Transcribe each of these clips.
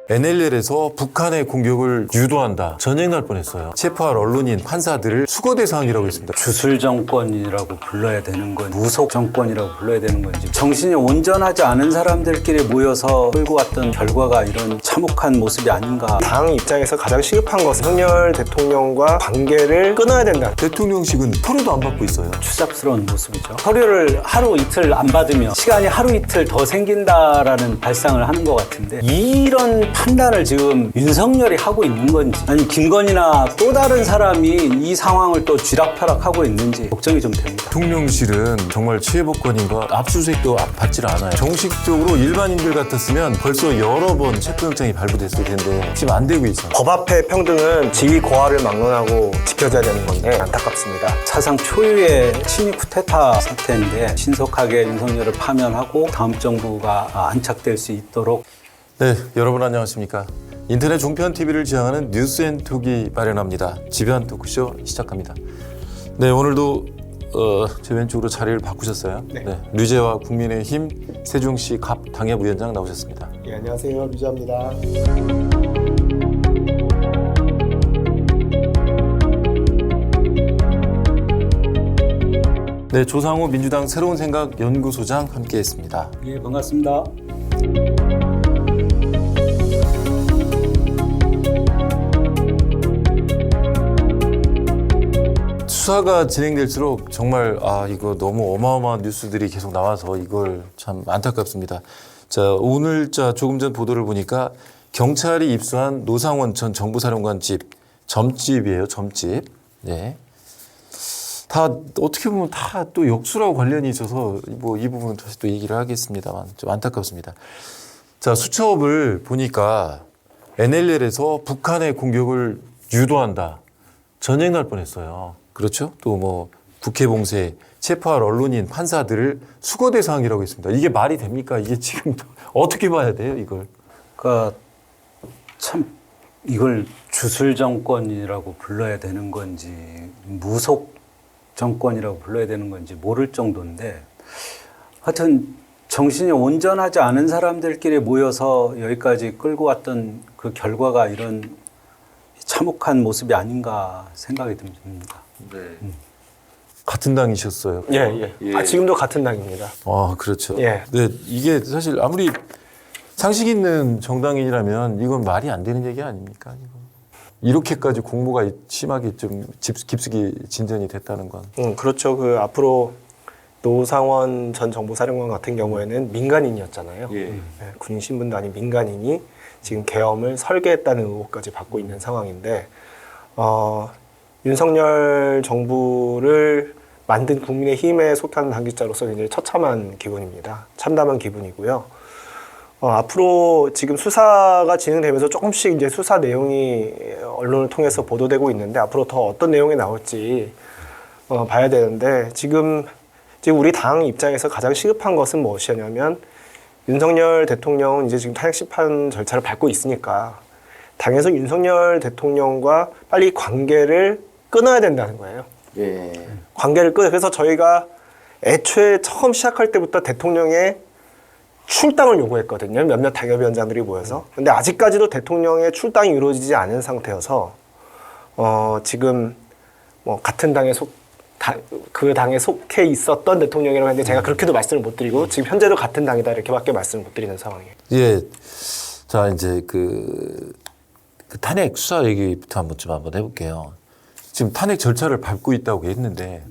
NLL에서 북한의 공격을 유도한다. 전쟁 날 뻔했어요. 체포할 언론인, 판사들을 수거 대상이라고 했습니다. 주술 정권이라고 불러야 되는 건 무속 정권이라고 불러야 되는 건지 정신이 온전하지 않은 사람들끼리 모여서 끌고 왔던 결과가 이런 참혹한 모습이 아닌가. 당 입장에서 가장 시급한 것은 윤석열 대통령과 관계를 끊어야 된다. 대통령식은 서류도 안 받고 있어요. 추잡스러운 모습이죠. 서류를 하루 이틀 안 받으면 시간이 하루 이틀 더 생긴다라는 발상을 하는 것 같은데 이런 판단을 지금 윤석열이 하고 있는 건지 아니면 김건희나 또 다른 사람이 이 상황을 또 쥐락펴락하고 있는지 걱정이 좀 됩니다. 대통령실은 정말 취해복권인가 압수수색도 받질 않아요. 정식적으로 일반인들 같았으면 벌써 여러 번 체포영장이 발부됐을 텐데 지금 안 되고 있어요. 법 앞에 평등은 지위 고하를 막론하고 지켜져야 되는 건데 안타깝습니다. 사상 초유의 친위 쿠데타 사태인데 신속하게 윤석열을 파면하고 다음 정부가 안착될 수 있도록. 네, 여러분 안녕하십니까. 인터넷 종편 TV를 지향하는 뉴스앤톡이 마련합니다. 지변 토크쇼 시작합니다. 네, 오늘도 제 왼쪽으로 자리를 바꾸셨어요. 네. 류재화 국민의힘 세종시 갑 당협위원장 나오셨습니다. 네, 안녕하세요. 류재화입니다. 네, 조상호 민주당 새로운 생각 연구소장 함께했습니다. 예, 반갑습니다. 수사가 진행될수록 정말 이거 너무 어마어마한 뉴스들이 계속 나와서 이걸 참 안타깝습니다. 자, 오늘자 조금 전 보도를 보니까 경찰이 입수한 노상원 전 정보사령관 집 점집이에요. 점집. 네. 다 어떻게 보면 다 또 역수라고 관련이 있어서 뭐 이 부분은 다시 또 얘기를 하겠습니다만 좀 안타깝습니다. 자, 수첩을 보니까 NLL에서 북한의 공격을 유도한다. 전쟁 날 뻔했어요. 그렇죠? 또 뭐 국회 봉쇄, 체포할 언론인, 판사들을 수거 대상이라고 했습니다. 이게 말이 됩니까? 이게 지금 어떻게 봐야 돼요, 이걸? 그러니까 참 이걸 주술 정권이라고 불러야 되는 건지 무속 정권이라고 불러야 되는 건지 모를 정도인데 하여튼 정신이 온전하지 않은 사람들끼리 모여서 여기까지 끌고 왔던 그 결과가 이런 참혹한 모습이 아닌가 생각이 듭니다. 네. 같은 당이셨어요? 예. 지금도 같은 당입니다. 그렇죠. 예. 네, 이게 사실 아무리 상식 있는 정당이라면 이건 말이 안 되는 얘기 아닙니까? 이렇게까지 공모가 심하게 좀 깊숙이 진전이 됐다는 건. 그렇죠. 앞으로 노상원 전 정보사령관 같은 경우에는 민간인이었잖아요. 네, 군인 신분도 아닌 민간인이 지금 계엄을 설계했다는 의혹까지 받고 있는 상황인데 윤석열 정부를 만든 국민의힘에 속한 당직자로서 굉장히 처참한 기분입니다. 참담한 기분이고요. 앞으로 지금 수사가 진행되면서 조금씩 이제 수사 내용이 언론을 통해서 보도되고 있는데 앞으로 더 어떤 내용이 나올지 봐야 되는데 지금 우리 당 입장에서 가장 시급한 것은 무엇이냐면 윤석열 대통령은 이제 지금 탄핵 심판 절차를 밟고 있으니까 당에서 윤석열 대통령과 빨리 관계를 끊어야 된다는 거예요. 예. 관계를 그래서 저희가 애초에 처음 시작할 때부터 대통령의 출당을 요구했거든요. 몇몇 당협위원장들이 모여서. 근데 아직까지도 대통령의 출당이 이루어지지 않은 상태여서 지금 뭐 같은 그 당에 속해 있었던 대통령이라고 했는데 제가 그렇게도 말씀을 못 드리고 지금 현재도 같은 당이다 이렇게밖에 말씀을 못 드리는 상황이에요. 예. 자, 이제 그 탄핵 수사 얘기부터 한번 해볼게요. 지금 탄핵 절차를 밟고 있다고 했는데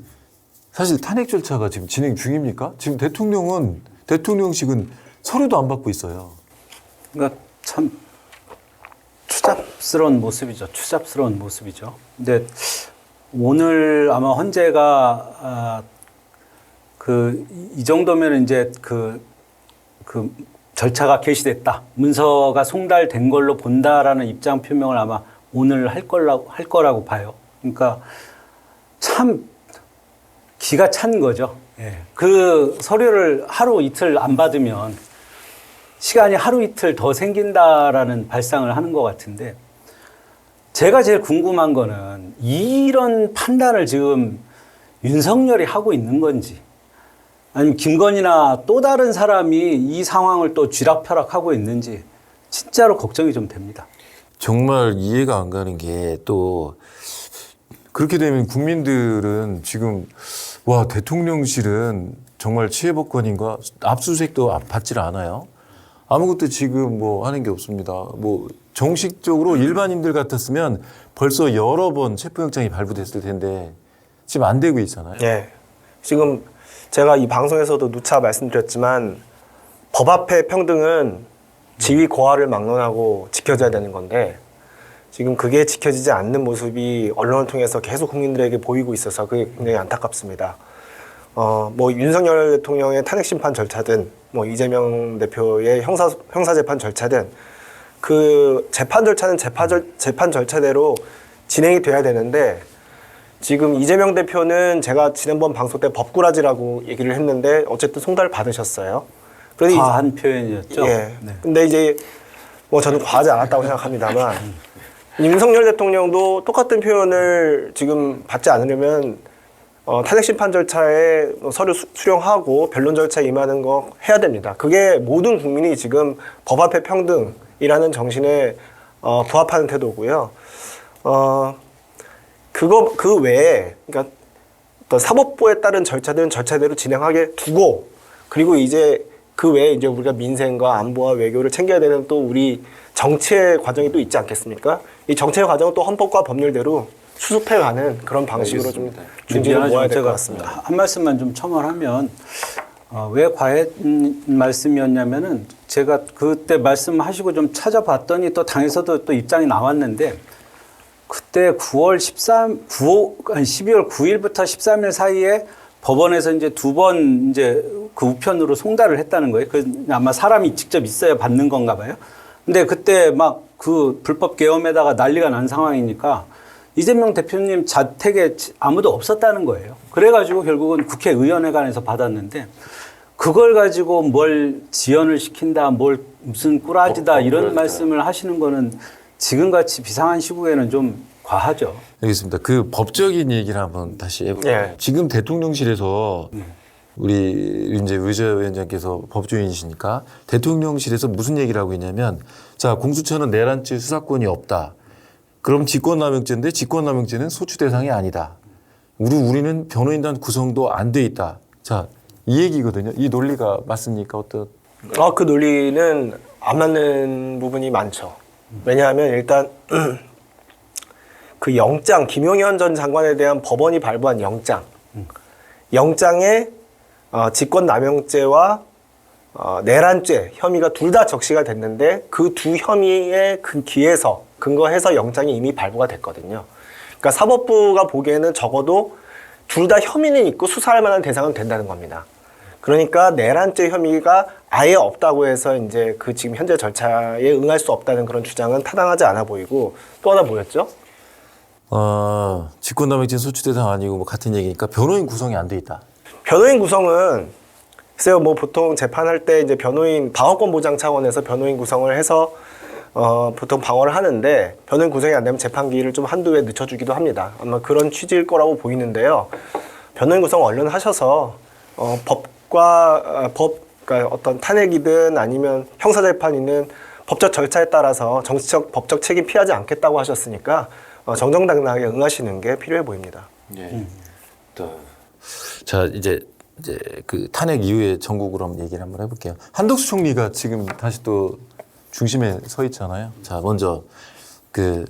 사실 탄핵 절차가 지금 진행 중입니까? 지금 대통령식은 서류도 안 받고 있어요. 그러니까 참 추잡스러운 모습이죠. 추잡스러운 모습이죠. 근데 오늘 아마 헌재가 이 정도면 이제 그 절차가 개시됐다. 문서가 송달된 걸로 본다라는 입장 표명을 아마 오늘 할 거라고 봐요. 그러니까 참 기가 찬 거죠. 예. 그 서류를 하루 이틀 안 받으면 시간이 하루 이틀 더 생긴다라는 발상을 하는 것 같은데 제가 제일 궁금한 거는 이런 판단을 지금 윤석열이 하고 있는 건지 아니면 김건희나 또 다른 사람이 이 상황을 또 쥐락펴락하고 있는지 진짜로 걱정이 좀 됩니다. 정말 이해가 안 가는 게 또 그렇게 되면 국민들은 지금 와 대통령실은 정말 치해법권인가 압수수색도 받질 않아요. 아무것도 지금 뭐 하는 게 없습니다. 뭐 정식적으로 일반인들 같았으면 벌써 여러 번 체포영장이 발부됐을 텐데 지금 안 되고 있잖아요. 예. 지금 제가 이 방송에서도 누차 말씀드렸지만 법 앞의 평등은 지위 고하를 막론하고 지켜져야 되는 건데 지금 그게 지켜지지 않는 모습이 언론을 통해서 계속 국민들에게 보이고 있어서 그게 굉장히 안타깝습니다. 뭐 윤석열 대통령의 탄핵 심판 절차든 뭐 이재명 대표의 형사 재판 절차든 그 재판 절차는 재판 절차대로 진행이 돼야 되는데 지금 이재명 대표는 제가 지난번 방송 때 법꾸라지라고 얘기를 했는데 어쨌든 송달을 받으셨어요. 그런데 과한 표현이었죠. 예. 네. 근데 이제 뭐 저는 과하지 않았다고 생각합니다만 윤석열 대통령도 똑같은 표현을 지금 받지 않으려면 탄핵 심판 절차에 서류 수령하고 변론 절차에 임하는 거 해야 됩니다. 그게 모든 국민이 지금 법 앞의 평등이라는 정신에 부합하는 태도고요. 그 외에 그러니까 어떤 사법부에 따른 절차들은 절차대로 진행하게 두고 그리고 이제 그 외에 이제 우리가 민생과 안보와 외교를 챙겨야 되는 또 우리 정치의 과정이 또 있지 않겠습니까? 이 정치의 과정은 또 헌법과 법률대로 수습해가는 그런 방식으로 좀 중지를 모아야 될 것 같습니다. 한 말씀만 좀 첨언하면 왜 과한 말씀이었냐면은 제가 그때 말씀하시고 좀 찾아봤더니 또 당에서도 또 입장이 나왔는데 그때 12월 9일부터 13일 사이에 법원에서 이제 2번 이제 그 우편으로 송달을 했다는 거예요. 그 아마 사람이 직접 있어야 받는 건가 봐요. 근데 그때 막 그 불법 계엄에다가 난리가 난 상황이니까 이재명 대표님 자택에 아무도 없었다는 거예요. 그래가지고 결국은 국회의원회관에서 받았는데 그걸 가지고 뭘 지연을 시킨다, 뭘 무슨 꾸라지다 이런 말씀을 하시는 거는 지금같이 비상한 시국에는 좀 과하죠. 알겠습니다. 그 법적인 얘기를 한번 다시 해볼게요. 예. 지금 대통령실에서 우리 이제 의자 위원장께서 법조인이시니까 대통령실에서 무슨 얘기를 하고 있냐면 자 공수처는 내란죄 수사권이 없다. 그럼 직권남용죄인데 직권남용죄는 소추 대상이 아니다. 우리는 변호인단 구성도 안 돼 있다. 자, 이 얘기거든요. 이 논리가 맞습니까? 어떤? 그 논리는 안 맞는 부분이 많죠. 왜냐하면 일단 그 영장, 김용현 전 장관에 대한 법원이 발부한 영장에 직권남용죄와 내란죄 혐의가 둘 다 적시가 됐는데 그 두 혐의에 근거해서 영장이 이미 발부가 됐거든요. 그러니까 사법부가 보기에는 적어도 둘 다 혐의는 있고 수사할 만한 대상은 된다는 겁니다. 그러니까 내란죄 혐의가 아예 없다고 해서 이제 그 지금 현재 절차에 응할 수 없다는 그런 주장은 타당하지 않아 보이고 또 하나 뭐였죠? 직권남용죄 소추 대상 아니고 뭐 같은 얘기니까 변호인 구성이 안 돼 있다. 변호인 구성은 글쎄요, 뭐 보통 재판할 때 이제 변호인 방어권 보장 차원에서 변호인 구성을 해서 보통 방어를 하는데 변호인 구성이 안 되면 재판기를 좀 한두 해 늦춰주기도 합니다. 아마 그런 취지일 거라고 보이는데요. 변호인 구성 얼른 하셔서 그러니까 어떤 탄핵이든 아니면 형사재판이든 법적 절차에 따라서 정치적 법적 책임 피하지 않겠다고 하셨으니까 정정당당하게 응하시는 게 필요해 보입니다. 예. 자 이제 그 탄핵 이후에 전국으로 한번 얘기를 한번 해볼게요. 한덕수 총리가 지금 다시 또 중심에 서 있잖아요. 자 먼저 그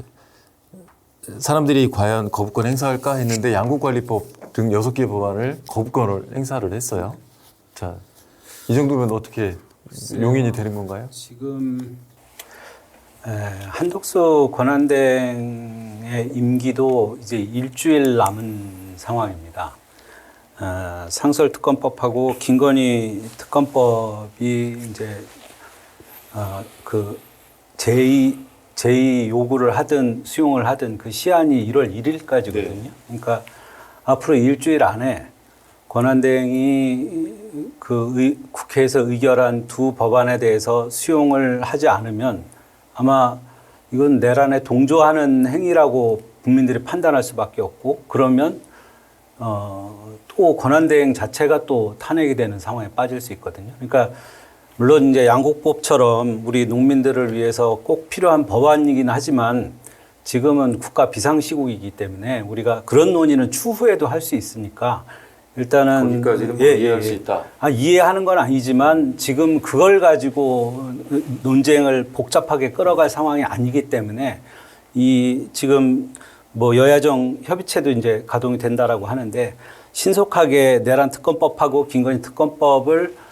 사람들이 과연 거부권 행사할까 했는데 양국관리법 등 6개 법안을 거부권을 행사를 했어요. 자, 이 정도면 어떻게 용인이 되는 건가요? 지금 한덕수 권한대행의 임기도 이제 일주일 남은 상황입니다. 상설특검법하고 김건희 특검법이 이제 그 제의 요구를 하든 수용을 하든 그 시한이 1월 1일까지거든요. 그러니까 앞으로 일주일 안에 권한대행이 국회에서 의결한 두 법안에 대해서 수용을 하지 않으면 아마 이건 내란에 동조하는 행위라고 국민들이 판단할 수밖에 없고 그러면 또 권한대행 자체가 또 탄핵이 되는 상황에 빠질 수 있거든요. 그러니까 물론 이제 양곡법처럼 우리 농민들을 위해서 꼭 필요한 법안이긴 하지만 지금은 국가 비상시국이기 때문에 우리가 그런 논의는 추후에도 할 수 있으니까 일단은 거기까지는 뭐 이해할 수 있다. 이해하는 건 아니지만 지금 그걸 가지고 논쟁을 복잡하게 끌어갈 상황이 아니기 때문에 이 지금 뭐 여야정 협의체도 이제 가동이 된다라고 하는데 신속하게 내란 특검법하고 김건희 특검법을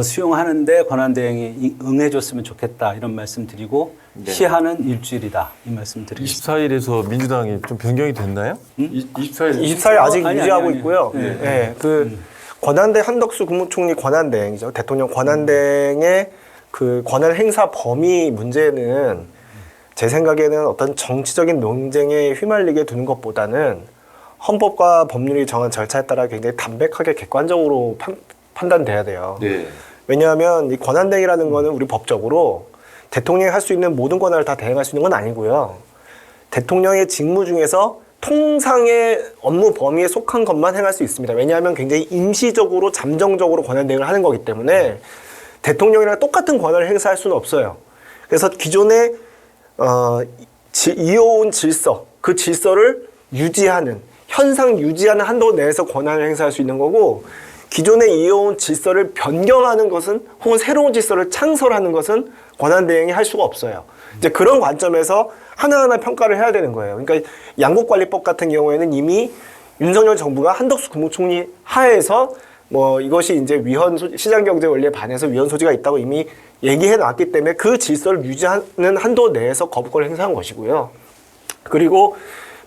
수용하는데 권한대행이 응해줬으면 좋겠다 이런 말씀드리고 네. 시한은 일주일이다 이 말씀드리겠습니다. 24일에서 민주당이 좀 변경이 됐나요? 24일. 24일 아직 아니, 유지하고 아니. 있고요. 네. 예, 그 권한대 한덕수 국무총리 권한대행이죠. 대통령 권한대행의 그 권한 행사 범위 문제는 제 생각에는 어떤 정치적인 논쟁에 휘말리게 두는 것보다는 헌법과 법률이 정한 절차에 따라 굉장히 담백하게 객관적으로 판단돼야 돼요. 네. 왜냐하면 이 권한대행이라는 거는 우리 법적으로 대통령이 할 수 있는 모든 권한을 다 대행할 수 있는 건 아니고요. 대통령의 직무 중에서 통상의 업무 범위에 속한 것만 행할 수 있습니다. 왜냐하면 굉장히 임시적으로 잠정적으로 권한대행을 하는 거기 때문에 대통령이랑 똑같은 권한을 행사할 수는 없어요. 그래서 기존에 이어온 질서, 그 질서를 유지하는, 현상 유지하는 한도 내에서 권한을 행사할 수 있는 거고 기존에 이어온 질서를 변경하는 것은 혹은 새로운 질서를 창설하는 것은 권한대행이 할 수가 없어요. 이제 그런 관점에서 하나하나 평가를 해야 되는 거예요. 그러니까 양곡관리법 같은 경우에는 이미 윤석열 정부가 한덕수 국무총리 하에서 뭐 이것이 이제 시장경제 원리에 반해서 위헌 소지가 있다고 이미 얘기해 놨기 때문에 그 질서를 유지하는 한도 내에서 거부권을 행사한 것이고요. 그리고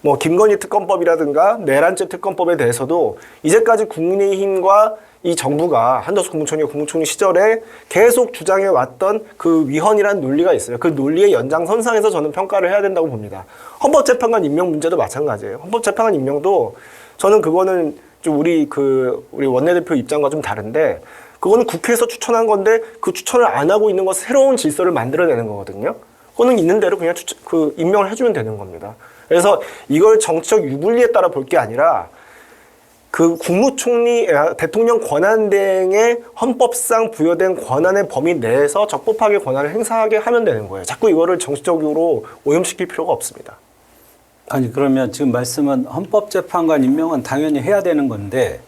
뭐 김건희 특검법이라든가 내란죄 특검법에 대해서도 이제까지 국민의힘과 이 정부가 한덕수 국무총리 시절에 계속 주장해 왔던 그 위헌이라는 논리가 있어요. 그 논리의 연장선상에서 저는 평가를 해야 된다고 봅니다. 헌법재판관 임명 문제도 마찬가지예요. 헌법재판관 임명도 저는 그거는 좀 우리 원내대표 입장과 좀 다른데 그거는 국회에서 추천한 건데 그 추천을 안 하고 있는 것은 새로운 질서를 만들어내는 거거든요. 그거는 있는 대로 그냥 임명을 해주면 되는 겁니다. 그래서 이걸 정치적 유불리에 따라 볼 게 아니라 그 대통령 권한대행의 헌법상 부여된 권한의 범위 내에서 적법하게 권한을 행사하게 하면 되는 거예요. 자꾸 이거를 정치적으로 오염시킬 필요가 없습니다. 아니 그러면 지금 말씀은 헌법재판관 임명은 당연히 해야 되는 건데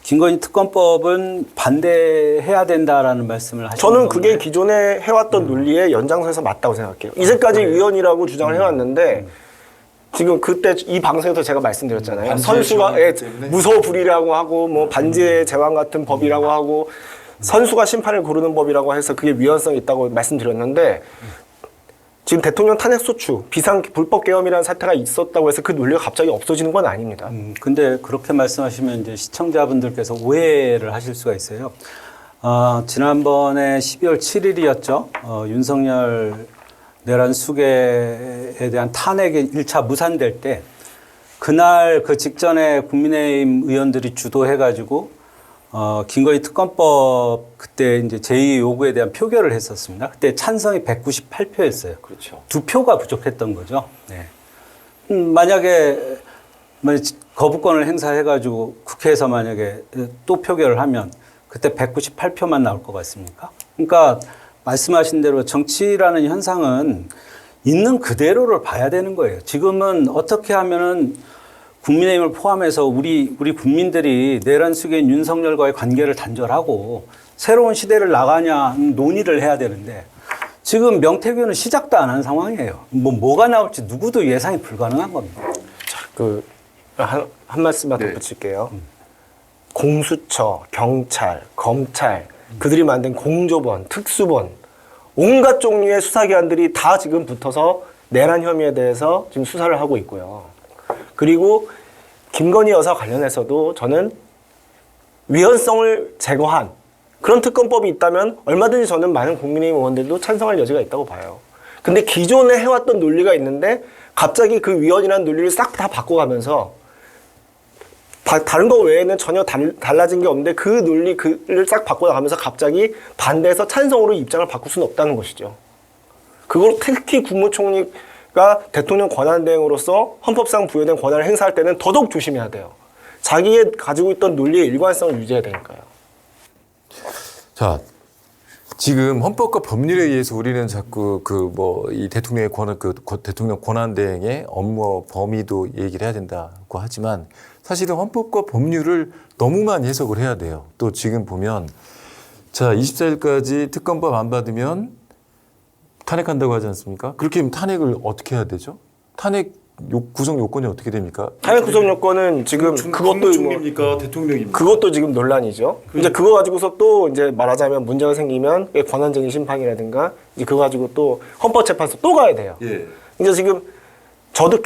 김건희 특검법은 반대해야 된다라는 말씀을 하시는 저는 건가요? 그게 기존에 해왔던 논리의 연장선에서 맞다고 생각해요. 이제까지 위헌이라고 주장을 해왔는데 지금 그때 이 방송에서 제가 말씀드렸잖아요. 선수가 무소 불위라고 하고 뭐 반지의 제왕 같은 법이라고 하고 선수가 심판을 고르는 법이라고 해서 그게 위헌성이 있다고 말씀드렸는데 지금 대통령 탄핵소추, 불법 계엄이라는 사태가 있었다고 해서 그 논리가 갑자기 없어지는 건 아닙니다. 근데 그렇게 말씀하시면 이제 시청자분들께서 오해를 하실 수가 있어요. 지난번에 12월 7일이었죠. 윤석열 내란 수계에 대한 탄핵이 1차 무산될 때 그날 그 직전에 국민의힘 의원들이 주도해가지고 김건희 특검법 그때 이제 제2 요구에 대한 표결을 했었습니다. 그때 찬성이 198표였어요. 그렇죠. 2표가 부족했던 거죠. 네. 만약에 거부권을 행사해가지고 국회에서 만약에 또 표결을 하면 그때 198표만 나올 것 같습니까? 그러니까 말씀하신 대로 정치라는 현상은 있는 그대로를 봐야 되는 거예요. 지금은 어떻게 하면은 국민의힘을 포함해서 우리 국민들이 내란 수계인 윤석열과의 관계를 단절하고 새로운 시대를 나가냐 논의를 해야 되는데 지금 명태균은 시작도 안 한 상황이에요. 뭐가 나올지 누구도 예상이 불가능한 겁니다. 한 말씀만 덧붙일게요. 공수처, 경찰, 검찰, 그들이 만든 공조본, 특수본, 온갖 종류의 수사기관들이 다 지금 붙어서 내란 혐의에 대해서 지금 수사를 하고 있고요. 그리고 김건희 여사 관련해서도 저는 위헌성을 제거한 그런 특검법이 있다면 얼마든지 저는 많은 국민의힘 의원들도 찬성할 여지가 있다고 봐요. 근데 기존에 해왔던 논리가 있는데 갑자기 그 위헌이라는 논리를 싹 다 바꿔가면서 다른 거 외에는 전혀 달라진 게 없는데 그 논리를 싹 바꿔나가면서 갑자기 반대해서 찬성으로 입장을 바꿀 수는 없다는 것이죠. 그걸 특히 국무총리가 대통령 권한대행으로서 헌법상 부여된 권한을 행사할 때는 더더욱 조심해야 돼요. 자기의 가지고 있던 논리의 일관성을 유지해야 되니까요. 자, 지금 헌법과 법률에 의해서 우리는 자꾸 그 뭐 이 대통령의 권한 대통령 권한 대행의 업무 범위도 얘기를 해야 된다고 하지만 사실은 헌법과 법률을 너무 많이 해석을 해야 돼요. 또 지금 보면 자 24일까지 특검법 안 받으면 탄핵한다고 하지 않습니까? 그렇게 하면 탄핵을 어떻게 해야 되죠? 탄핵 구성 요건이 어떻게 됩니까? 탄핵 구성 요건은 지금 그것도 총리입니까 대통령입니까? 그것도 지금 논란이죠. 이제 그거 가지고서 또 이제 말하자면 문제가 생기면 권한쟁의 심판이라든가 이제 그거 가지고 또 헌법재판소 또 가야 돼요. 예. 이제 지금 저도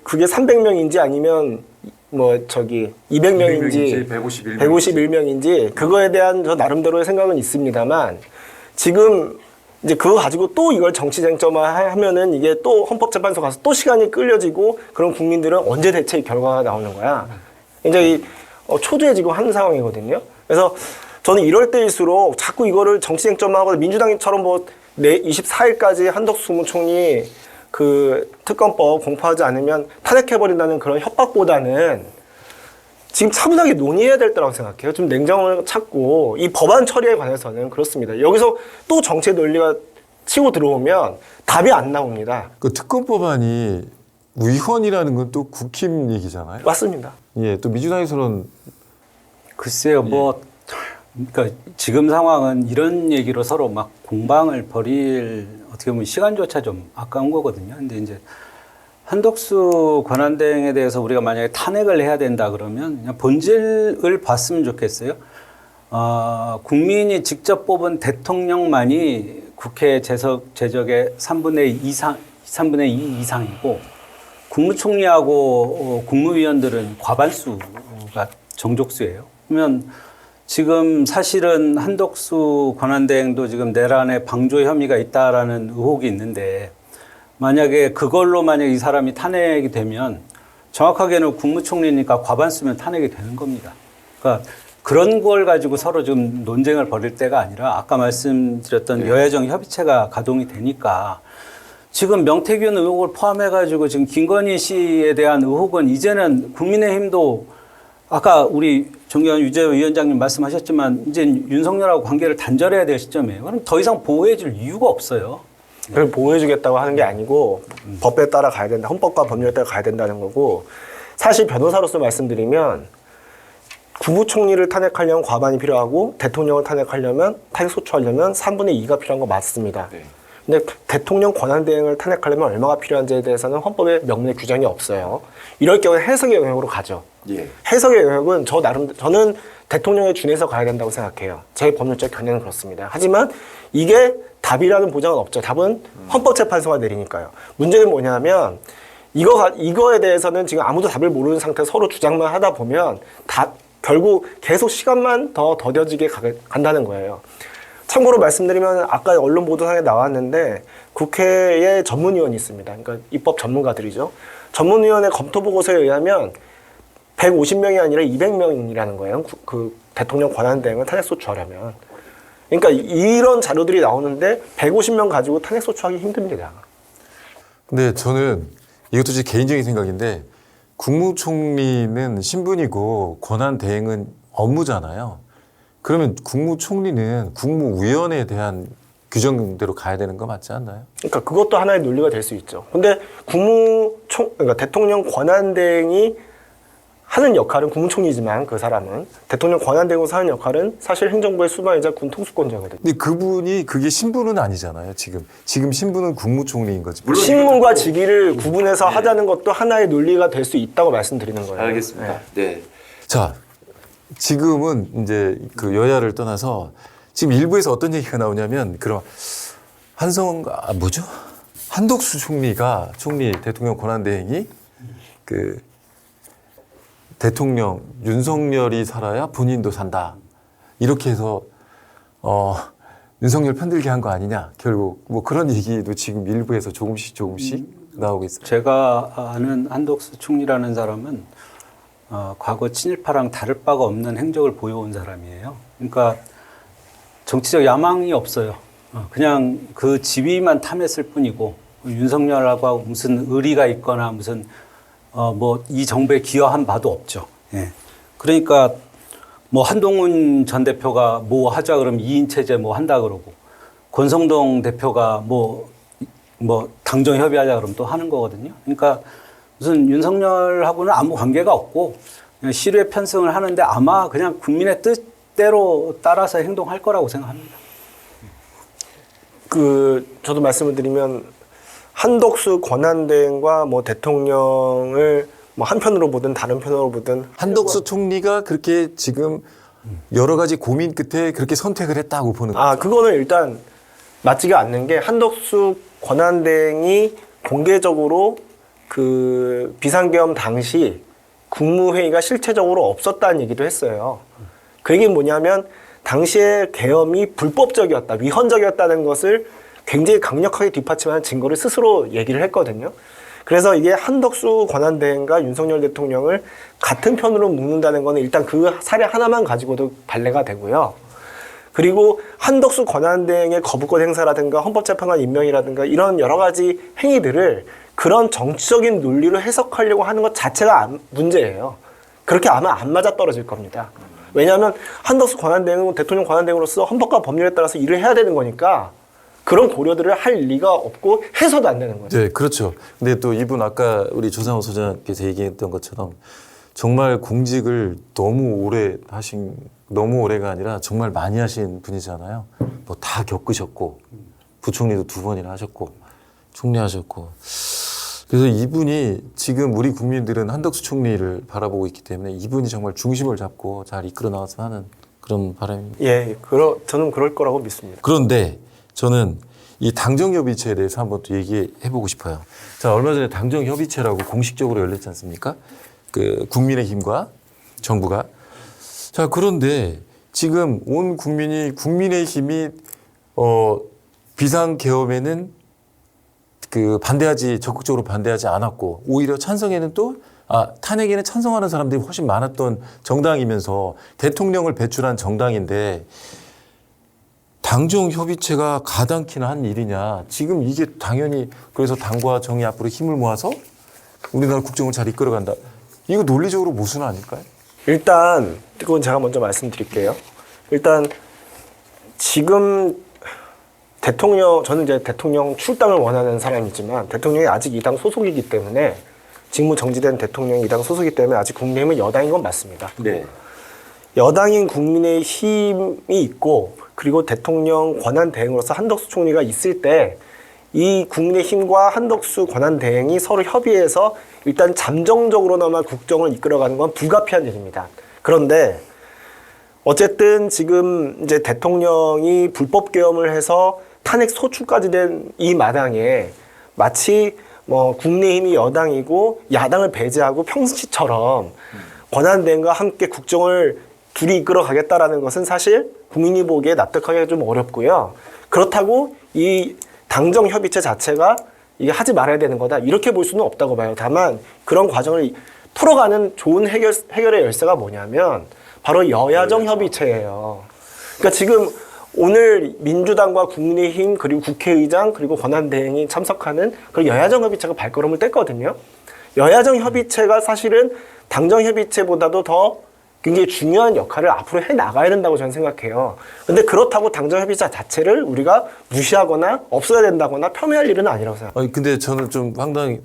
그게 300명인지 아니면 뭐 저기 200명인지 151명인지 그거에 대한 저 나름대로의 생각은 있습니다만 지금 이제 그거 가지고 또 이걸 정치 쟁점화하면은 이게 또 헌법재판소 가서 또 시간이 끌려지고 그런 국민들은 언제 대체 결과가 나오는 거야. 이제 초두에 지금 한 상황이거든요. 그래서 저는 이럴 때일수록 자꾸 이거를 정치 쟁점화하고 민주당처럼 뭐 24일까지 한덕수 국무총리 그 특검법 공포하지 않으면 탄핵해버린다는 그런 협박보다는 지금 차분하게 논의해야 될 때라고 생각해요. 좀 냉정을 찾고 이 법안 처리에 관해서는 그렇습니다. 여기서 또 정치의 논리가 치고 들어오면 답이 안 나옵니다. 그 특검법안이 위헌이라는 건 또 국힘 얘기잖아요. 맞습니다. 예, 또 민주당에서는 글쎄요, 뭐 그러니까 지금 상황은 이런 얘기로 서로 막 공방을 벌일 어떻게 보면 시간조차 좀 아까운 거거든요. 근데 이제 한덕수 권한대행에 대해서 우리가 만약에 탄핵을 해야 된다 그러면 그냥 본질을 봤으면 좋겠어요. 국민이 직접 뽑은 대통령만이 국회 재적의 3분의 2 이상이고 국무총리하고 국무위원들은 과반수가 정족수예요. 그러면 지금 사실은 한덕수 권한대행도 지금 내란에 방조 혐의가 있다라는 의혹이 있는데 만약에 그걸로 만약 이 사람이 탄핵이 되면 정확하게는 국무총리니까 과반수면 탄핵이 되는 겁니다. 그러니까 그런 걸 가지고 서로 좀 논쟁을 벌일 때가 아니라 아까 말씀드렸던 여야정 협의체가 가동이 되니까 지금 명태균 의혹을 포함해가지고 지금 김건희 씨에 대한 의혹은 이제는 국민의힘도 아까 우리 정의원 유재호 위원장님 말씀하셨지만 이제 윤석열하고 관계를 단절해야 될 시점이에요. 그럼 더 이상 보호해줄 이유가 없어요. 그걸 보호해주겠다고 하는 게 아니고 법에 따라 가야 된다. 헌법과 법률에 따라 가야 된다는 거고 사실 변호사로서 말씀드리면 국무총리를 탄핵하려면 과반이 필요하고 대통령을 탄핵하려면 탄핵소추하려면 3분의 2가 필요한 거 맞습니다. 네. 근데 대통령 권한대행을 탄핵하려면 얼마가 필요한지에 대해서는 헌법에 명문의 규정이 없어요. 이럴 경우에 해석의 영역으로 가죠. 예. 해석의 영역은 저는 대통령에 준해서 가야 된다고 생각해요. 제 법률적 견해는 그렇습니다. 하지만 이게 답이라는 보장은 없죠. 답은 헌법재판소가 내리니까요. 문제는 뭐냐면 이거에 대해서는 지금 아무도 답을 모르는 상태에서 서로 주장만 하다 보면 결국 계속 시간만 더 더뎌지게 간다는 거예요. 참고로 말씀드리면 아까 언론 보도상에 나왔는데 국회에 전문위원이 있습니다. 그러니까 입법 전문가들이죠. 전문위원회 검토 보고서에 의하면 150명이 아니라 200명이라는 거예요. 그 대통령 권한대행을 탄핵소추하려면. 그러니까 이런 자료들이 나오는데 150명 가지고 탄핵소추하기 힘듭니다. 근데 저는 이것도 제 개인적인 생각인데 국무총리는 신분이고 권한대행은 업무잖아요. 그러면 국무총리는 국무위원회에 대한 규정대로 가야 되는 거 맞지 않나요? 그러니까 그것도 하나의 논리가 될 수 있죠. 근데 그러니까 대통령 권한대행이 하는 역할은 국무총리지만 그 사람은 대통령 권한대행으로 하는 역할은 사실 행정부의 수반이자 군 통수권자거든요. 근데 그게 신분은 아니잖아요. 지금 신분은 국무총리인 거지. 물론 신분과 직위를 구분해서 하자는 것도 하나의 논리가 될 수 있다고 말씀드리는 거예요. 알겠습니다. 네. 자, 지금은 이제 그 여야를 떠나서 지금 일부에서 어떤 얘기가 나오냐면 그럼 한덕수 총리 대통령 권한대행이 그 대통령 윤석열이 살아야 본인도 산다. 이렇게 해서 윤석열 편들게 한 거 아니냐. 결국 뭐 그런 얘기도 지금 일부에서 조금씩 나오고 있어요. 제가 아는 한덕수 총리라는 사람은 과거 친일파랑 다를 바가 없는 행적을 보여온 사람이에요. 그러니까 정치적 야망이 없어요. 그냥 그 지위만 탐했을 뿐이고 윤석열하고 무슨 의리가 있거나 무슨 뭐 이 정부에 기여한 바도 없죠. 예. 그러니까 뭐 한동훈 전 대표가 뭐 하자 그러면 2인 체제 뭐 한다 그러고 권성동 대표가 뭐 당정 협의하자 그러면 또 하는 거거든요. 그러니까 무슨 윤석열하고는 아무 관계가 없고 그냥 시류에 편승을 하는데 아마 그냥 국민의 뜻대로 따라서 행동할 거라고 생각합니다. 저도 말씀을 드리면 한덕수 권한대행과 뭐 대통령을 뭐 한편으로 보든 다른 편으로 보든 한덕수 총리가 그렇게 지금 여러 가지 고민 끝에 그렇게 선택을 했다고 보는 거죠. 그거는 일단 맞지가 않는 게 한덕수 권한대행이 공개적으로 그 비상계엄 당시 국무회의가 실체적으로 없었다는 얘기도 했어요. 그 얘기는 뭐냐면 당시에 계엄이 불법적이었다, 위헌적이었다는 것을 굉장히 강력하게 뒷받침하는 증거를 스스로 얘기를 했거든요. 그래서 이게 한덕수 권한대행과 윤석열 대통령을 같은 편으로 묶는다는 거는 일단 그 사례 하나만 가지고도 발레가 되고요. 그리고 한덕수 권한대행의 거부권 행사라든가 헌법재판관 임명이라든가 이런 여러 가지 행위들을 그런 정치적인 논리로 해석하려고 하는 것 자체가 문제예요. 그렇게 아마 안 맞아떨어질 겁니다. 왜냐하면 한덕수 권한대행은 대통령 권한대행으로서 헌법과 법률에 따라서 일을 해야 되는 거니까 그런 고려들을 할 리가 없고 해서도 안 되는 거죠. 네, 그렇죠. 근데 또 이분 아까 우리 조상호 소장께서 얘기했던 것처럼 정말 공직을 너무 오래가 아니라 정말 많이 하신 분이잖아요. 뭐 다 겪으셨고 부총리도 2번이나 하셨고 총리하셨고 그래서 이분이 지금 우리 국민들은 한덕수 총리를 바라보고 있기 때문에 이분이 정말 중심을 잡고 잘 이끌어 나갔으면 하는 그런 바람입니다. 예, 저는 그럴 거라고 믿습니다. 그런데 저는 이 당정협의체에 대해서 한번 또 얘기해 보고 싶어요. 자, 얼마 전에 당정협의체라고 공식적으로 열렸지 않습니까? 그 국민의힘과 정부가. 자, 그런데 지금 온 국민의힘이 비상계엄에는 적극적으로 반대하지 않았고 오히려 찬성에는 탄핵에는 찬성하는 사람들이 훨씬 많았던 정당이면서 대통령을 배출한 정당인데 당정협의체가 가당키나 한 일이냐. 지금 이게 당연히 그래서 당과 정이 앞으로 힘을 모아서 우리나라 국정을 잘 이끌어간다. 이거 논리적으로 모순 아닐까요? 일단 그건 제가 먼저 말씀드릴게요. 일단 지금 저는 이제 대통령 출당을 원하는 사람이지만 대통령이 아직 이 당 소속이기 때문에 직무 정지된 대통령이 이 당 소속이기 때문에 아직 국민의힘은 여당인 건 맞습니다. 네. 여당인 국민의힘이 있고 그리고 대통령 권한대행으로서 한덕수 총리가 있을 때 이 국민의힘과 한덕수 권한대행이 서로 협의해서 일단 잠정적으로나마 국정을 이끌어가는 건 불가피한 일입니다. 그런데 어쨌든 지금 이제 대통령이 불법 계엄을 해서 탄핵 소추까지 된 이 마당에 마치 뭐 국민의힘이 여당이고 야당을 배제하고 평시처럼 권한대행과 함께 국정을 둘이 이끌어가겠다라는 것은 사실 국민이 보기에 납득하기가 좀 어렵고요. 그렇다고 이 당정협의체 자체가 이게 하지 말아야 되는 거다 이렇게 볼 수는 없다고 봐요. 다만 그런 과정을 풀어가는 좋은 해결의 열쇠가 뭐냐면 바로 여야정 협의체예요. 그러니까 지금 오늘 민주당과 국민의힘 그리고 국회의장 그리고 권한대행이 참석하는 그런 여야정 협의체가 발걸음을 뗐거든요. 여야정 협의체가 사실은 당정 협의체보다도 더 굉장히 중요한 역할을 앞으로 해 나가야 된다고 저는 생각해요. 근데 그렇다고 당정 협의체 자체를 우리가 무시하거나 없어야 된다거나 폄훼할 일은 아니라고 생각해요. 아니, 근데 저는 상당히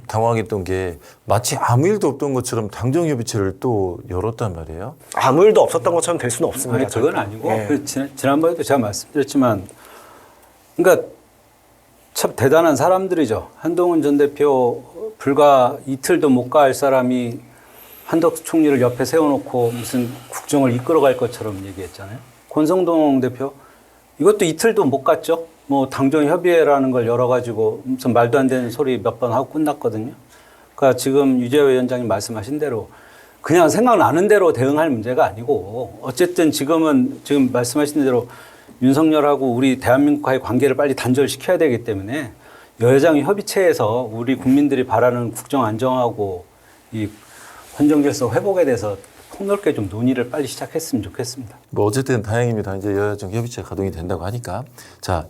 당황했던 게 마치 아무 일도 없던 것처럼 당정협의체를 또 열었단 말이에요. 아무 일도 없었던 것처럼 될 수는 없습니다. 아니, 그건 아니고 예. 지난번에도 제가 말씀드렸지만 그러니까 참 대단한 사람들이죠. 한동훈 전 대표 불과 이틀도 못 갈 사람이 한덕수 총리를 옆에 세워놓고 무슨 국정을 이끌어갈 것처럼 얘기했잖아요. 권성동 대표 이것도 이틀도 못 갔죠. 뭐 당정협의회라는 걸 열어가지고 무슨 말도 안 되는 소리 몇 번 하고 끝났거든요. 그러니까 지금 유재호 위원장님 말씀하신 대로 그냥 생각나는 대로 대응할 문제가 아니고 어쨌든 지금 말씀하신 대로 윤석열하고 우리 대한민국과의 관계를 빨리 단절시켜야 되기 때문에 여야정 협의체에서 우리 국민들이 바라는 국정 안정하고 이 헌정질서 회복에 대해서 폭넓게 좀 논의를 빨리 시작했으면 좋겠습니다. 뭐 어쨌든 다행입니다. 이제 여야정 협의체가 가동이 된다고 하니까. 자,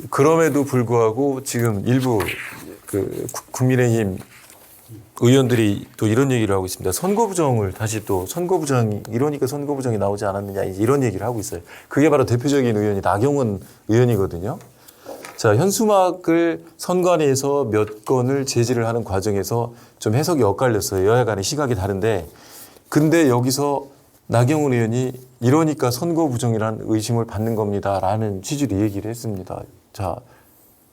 그럼에도 불구하고 지금 일부 국민의힘 의원들이 또 이런 얘기를 하고 있습니다. 선거부정을 다시 또 선거부정 이러니까 선거부정이 나오지 않았느냐 이런 얘기를 하고 있어요. 그게 바로 대표적인 의원이 나경원 의원이거든요. 자, 현수막을 선관위에서 몇 건을 제지를 하는 과정에서 좀 해석이 엇갈렸어요. 여야 간의 시각이 다른데 근데 여기서 나경원 의원이 이러니까 선거부정이란 의심을 받는 겁니다라는 취지로 얘기를 했습니다. 자,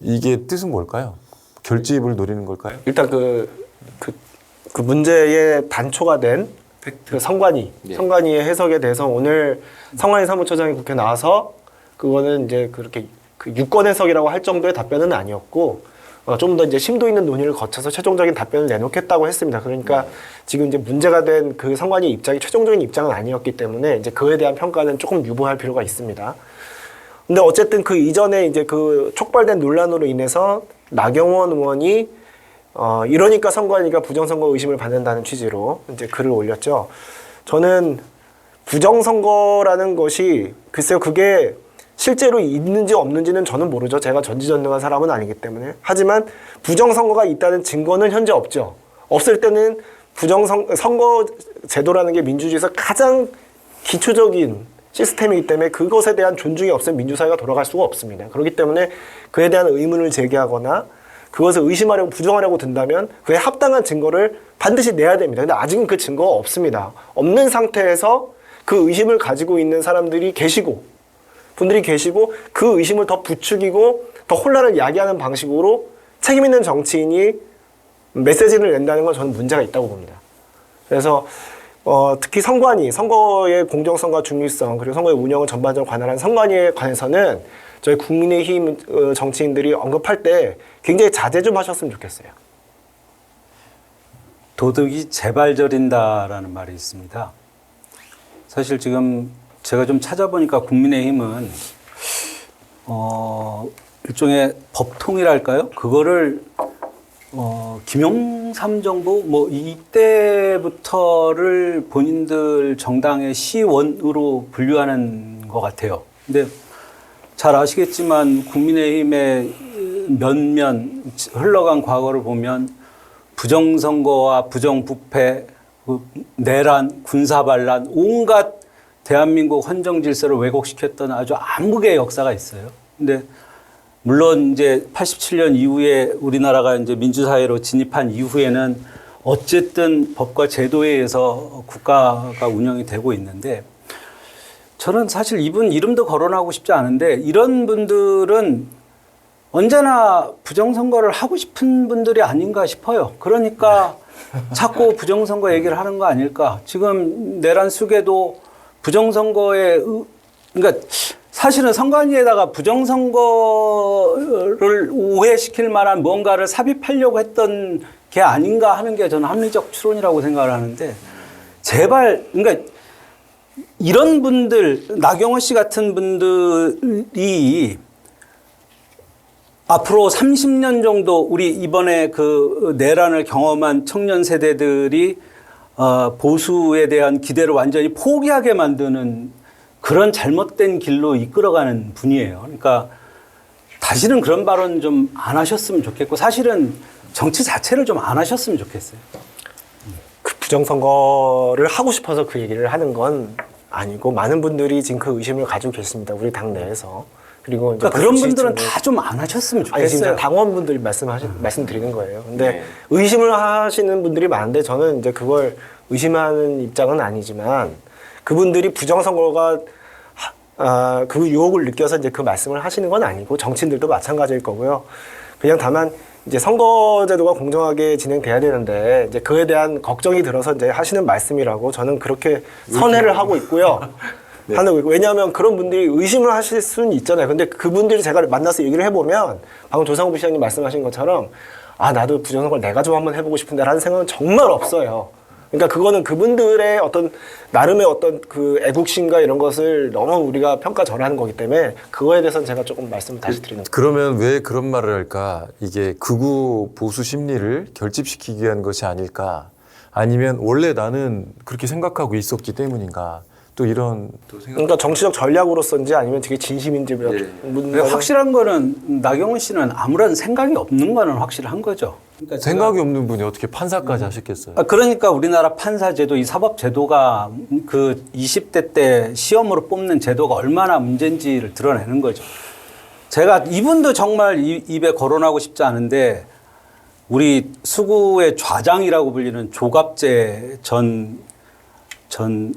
이게 뜻은 뭘까요? 결집을 노리는 걸까요? 일단 그 문제의 단초가 된 그 선관위의 해석에 대해서 오늘 선관위 사무처장이 국회 나와서 그거는 이제 그렇게 그 유권 해석이라고 할 정도의 답변은 아니었고 좀 더 이제 심도 있는 논의를 거쳐서 최종적인 답변을 내놓겠다고 했습니다. 그러니까 지금 이제 문제가 된 그 선관위 입장이 최종적인 입장은 아니었기 때문에 이제 그에 대한 평가는 조금 유보할 필요가 있습니다. 근데 어쨌든 그 이전에 이제 그 촉발된 논란으로 인해서 나경원 의원이 이러니까 선관위가 부정선거 의심을 받는다는 취지로 이제 글을 올렸죠. 저는 부정선거라는 것이 글쎄요 그게 실제로 있는지 없는지는 저는 모르죠. 제가 전지전능한 사람은 아니기 때문에. 하지만 부정선거가 있다는 증거는 현재 없죠. 없을 때는 선거 제도라는 게 민주주의에서 가장 기초적인 시스템이기 때문에 그것에 대한 존중이 없으면 민주사회가 돌아갈 수가 없습니다. 그렇기 때문에 그에 대한 의문을 제기하거나 그것을 의심하려고 부정하려고 든다면 그에 합당한 증거를 반드시 내야 됩니다. 근데 아직은 그 증거가 없습니다. 없는 상태에서 그 의심을 가지고 있는 사람들이 분들이 계시고 그 의심을 더 부추기고 더 혼란을 야기하는 방식으로 책임 있는 정치인이 메시지를 낸다는 건 저는 문제가 있다고 봅니다. 그래서 특히 선거의 공정성과 중립성 그리고 선거의 운영을 전반적으로 관할한 선관위에 관해서는 저희 국민의힘 정치인들이 언급할 때 굉장히 자제 좀 하셨으면 좋겠어요. 도덕이 재발저린다라는 말이 있습니다. 사실 지금 제가 좀 찾아보니까 국민의힘은 일종의 법통이랄까요? 그거를 김영삼 정부 이때부터를 본인들 정당의 시원으로 분류하는 것 같아요. 근데 잘 아시겠지만 국민의힘의 면면 흘러간 과거를 보면 부정선거와 부정부패, 내란, 군사반란, 온갖 대한민국 헌정 질서를 왜곡시켰던 아주 암흑의 역사가 있어요. 근데 물론 이제 87년 이후에 우리나라가 이제 민주사회로 진입한 이후에는 어쨌든 법과 제도에 의해서 국가가 운영이 되고 있는데 저는 사실 이분 이름도 거론하고 싶지 않은데 이런 분들은 언제나 부정선거를 하고 싶은 분들이 아닌가 싶어요. 그러니까 자꾸 부정선거 얘기를 하는 거 아닐까. 지금 내란 수계도 부정선거에 그러니까 사실은 선관위에다가 부정선거를 오해시킬 만한 뭔가를 삽입하려고 했던 게 아닌가 하는 게 저는 합리적 추론이라고 생각을 하는데 제발 그러니까 이런 분들 나경원 씨 같은 분들이 앞으로 30년 정도 우리 이번에 그 내란을 경험한 청년 세대들이 보수에 대한 기대를 완전히 포기하게 만드는 그런 잘못된 길로 이끌어가는 분이에요. 그러니까 다시는 그런 발언 좀 안 하셨으면 좋겠고 사실은 정치 자체를 좀 안 하셨으면 좋겠어요. 그 부정선거를 하고 싶어서 그 얘기를 하는 건 아니고 많은 분들이 지금 그 의심을 가지고 계십니다. 우리 당내에서. 그리고 이제 그러니까 그런 분들은 다 좀 안 하셨으면 좋겠어요. 아니, 진짜 당원분들이 말씀드리는 거예요. 근데 의심을 하시는 분들이 많은데 저는 이제 그걸 의심하는 입장은 아니지만 그분들이 부정선거가 그 유혹을 느껴서 이제 그 말씀을 하시는 건 아니고 정치인들도 마찬가지일 거고요. 그냥 다만 이제 선거제도가 공정하게 진행돼야 되는데 이제 그에 대한 걱정이 들어서 이제 하시는 말씀이라고 저는 그렇게 선회를 하고 있고요. 네. 왜냐하면 그런 분들이 의심을 하실 수는 있잖아요. 근데 그분들이 제가 만나서 얘기를 해보면 방금 조상우 부시장님 말씀하신 것처럼 나도 부정선거를 내가 좀 한번 해보고 싶은데 라는 생각은 정말 없어요. 그러니까 그거는 그분들의 어떤 나름의 어떤 그 애국심과 이런 것을 너무 우리가 평가절하하는 거기 때문에 그거에 대해서는 제가 조금 말씀을 다시 드리는 거예요. 그러면 왜 그런 말을 할까? 이게 극우 보수 심리를 결집시키기 위한 것이 아닐까? 아니면 원래 나는 그렇게 생각하고 있었기 때문인가? 또 이런 또 생각. 그러니까 정치적 전략으로서인지 아니면 되게 진심인지 근데 확실한 거는 나경원 씨는 아무런 생각이 없는 거는 확실한 거죠. 그러니까 생각이 없는 분이 어떻게 판사까지 하셨겠어요? 그러니까 우리나라 판사제도, 이 사법제도가 그 20대 때 시험으로 뽑는 제도가 얼마나 문제인지를 드러내는 거죠. 제가 이분도 정말 입에 거론하고 싶지 않은데 우리 수구의 좌장이라고 불리는 조갑재 조선일보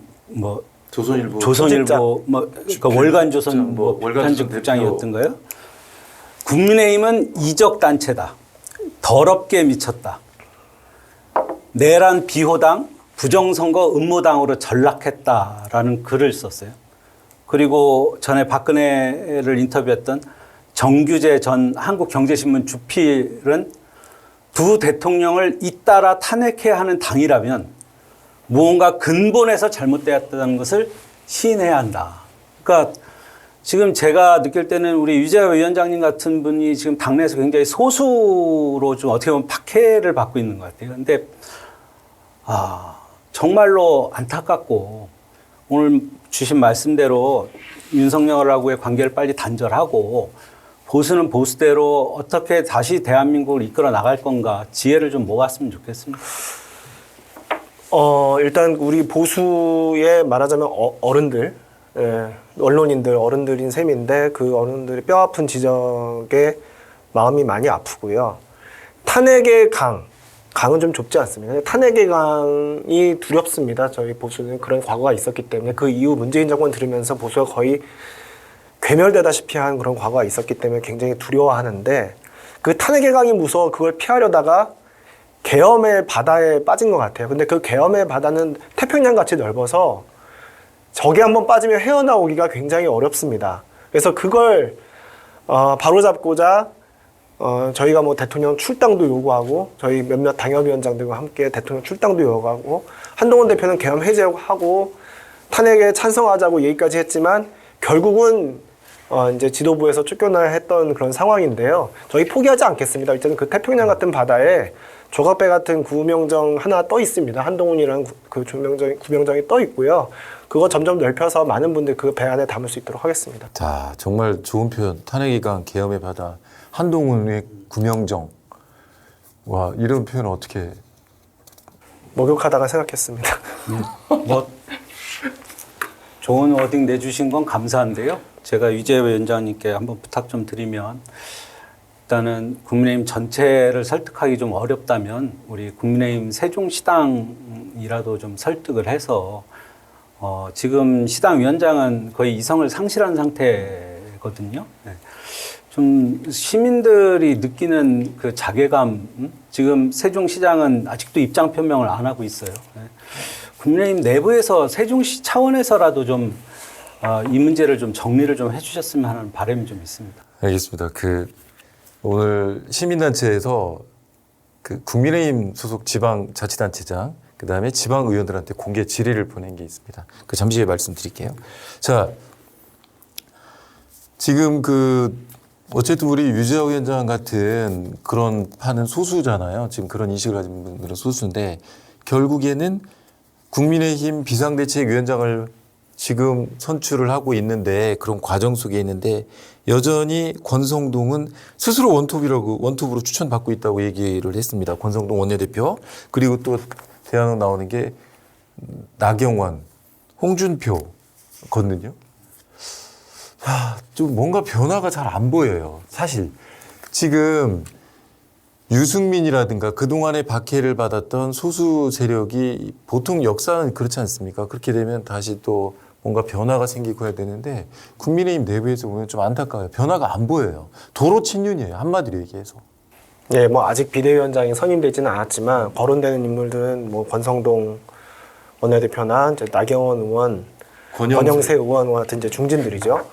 그러니까 월간조선 편집국장이었던가요? 국민의힘은 이적 단체다. 더럽게 미쳤다. 내란 비호당, 부정선거 음모당으로 전락했다라는 글을 썼어요. 그리고 전에 박근혜를 인터뷰했던 정규재 전 한국경제신문 주필은 두 대통령을 잇따라 탄핵해야 하는 당이라면 무언가 근본에서 잘못되었다는 것을 시인해야 한다. 그러니까 지금 제가 느낄 때는 우리 유재하 위원장님 같은 분이 지금 당내에서 굉장히 소수로 좀 어떻게 보면 박해를 받고 있는 것 같아요. 근데 정말로 안타깝고 오늘 주신 말씀대로 윤석열하고의 관계를 빨리 단절하고 보수는 보수대로 어떻게 다시 대한민국을 이끌어 나갈 건가 지혜를 좀 모았으면 좋겠습니다. 일단 우리 보수의 말하자면 어른들, 언론인들, 어른들인 셈인데 그 어른들의 뼈아픈 지적에 마음이 많이 아프고요. 탄핵의 강은 좀 좁지 않습니다. 탄핵의 강이 두렵습니다. 저희 보수는 그런 과거가 있었기 때문에 그 이후 문재인 정권 들으면서 보수가 거의 괴멸되다시피 한 그런 과거가 있었기 때문에 굉장히 두려워하는데 그 탄핵의 강이 무서워 그걸 피하려다가 계엄의 바다에 빠진 것 같아요. 근데 그 계엄의 바다는 태평양 같이 넓어서 저기 한번 빠지면 헤어나오기가 굉장히 어렵습니다. 그래서 그걸 바로잡고자 저희가 뭐 대통령 출당도 요구하고 저희 몇몇 당협위원장들과 함께 대통령 출당도 요구하고 한동훈 대표는 계엄 해제하고 탄핵에 찬성하자고 얘기까지 했지만 결국은 이제 지도부에서 쫓겨나야 했던 그런 상황인데요. 저희 포기하지 않겠습니다. 일단 그 태평양 같은 바다에 조갑배 같은 구명정 하나 떠 있습니다. 한동훈이라는 그 구명정이 떠 있고요. 그거 점점 넓혀서 많은 분들 그 배 안에 담을 수 있도록 하겠습니다. 자, 정말 좋은 표현. 탄핵의 강, 계엄의 바다, 한동훈의 구명정. 와, 이런 표현을 어떻게. 목욕하다가 생각했습니다. 뭐 좋은 워딩 내주신 건 감사한데요. 제가 유재하 위원장님께 한번 부탁 좀 드리면 일단은 국민의힘 전체를 설득하기 좀 어렵다면 우리 국민의힘 세종시당이라도 좀 설득을 해서 지금 시당 위원장은 거의 이성을 상실한 상태거든요. 네. 좀 시민들이 느끼는 그 자괴감, 지금 세종시장은 아직도 입장 표명을 안 하고 있어요. 네. 국민의힘 내부에서 세종시 차원에서라도 좀 이 문제를 좀 정리를 좀 해주셨으면 하는 바람이 좀 있습니다. 알겠습니다. 오늘 시민단체에서 국민의힘 소속 지방자치단체장, 그 다음에 지방의원들한테 공개 질의를 보낸 게 있습니다. 잠시 후에 말씀드릴게요. 자, 지금 어쨌든 우리 유재하 위원장 같은 그런 파는 소수잖아요. 지금 그런 인식을 가진 분들은 소수인데 결국에는 국민의힘 비상대책위원장을 지금 선출을 하고 있는데 그런 과정 속에 있는데 여전히 권성동은 스스로 원톱으로 추천받고 있다고 얘기를 했습니다. 권성동 원내대표. 그리고 또 대안으로 나오는 게 나경원, 홍준표거든요. 좀 뭔가 변화가 잘 안 보여요. 사실 지금 유승민이라든가 그동안의 박해를 받았던 소수 세력이 보통 역사는 그렇지 않습니까? 그렇게 되면 다시 또 뭔가 변화가 생기고 해야 되는데 국민의힘 내부에서 보면 좀 안타까워요. 변화가 안 보여요. 도로 친윤이에요. 한마디로 얘기해서. 네, 뭐 아직 비대위원장이 선임되지는 않았지만 거론되는 인물들은 뭐 권성동 원내대표나 이제 나경원 의원, 권영세 의원 같은 이제 중진들이죠.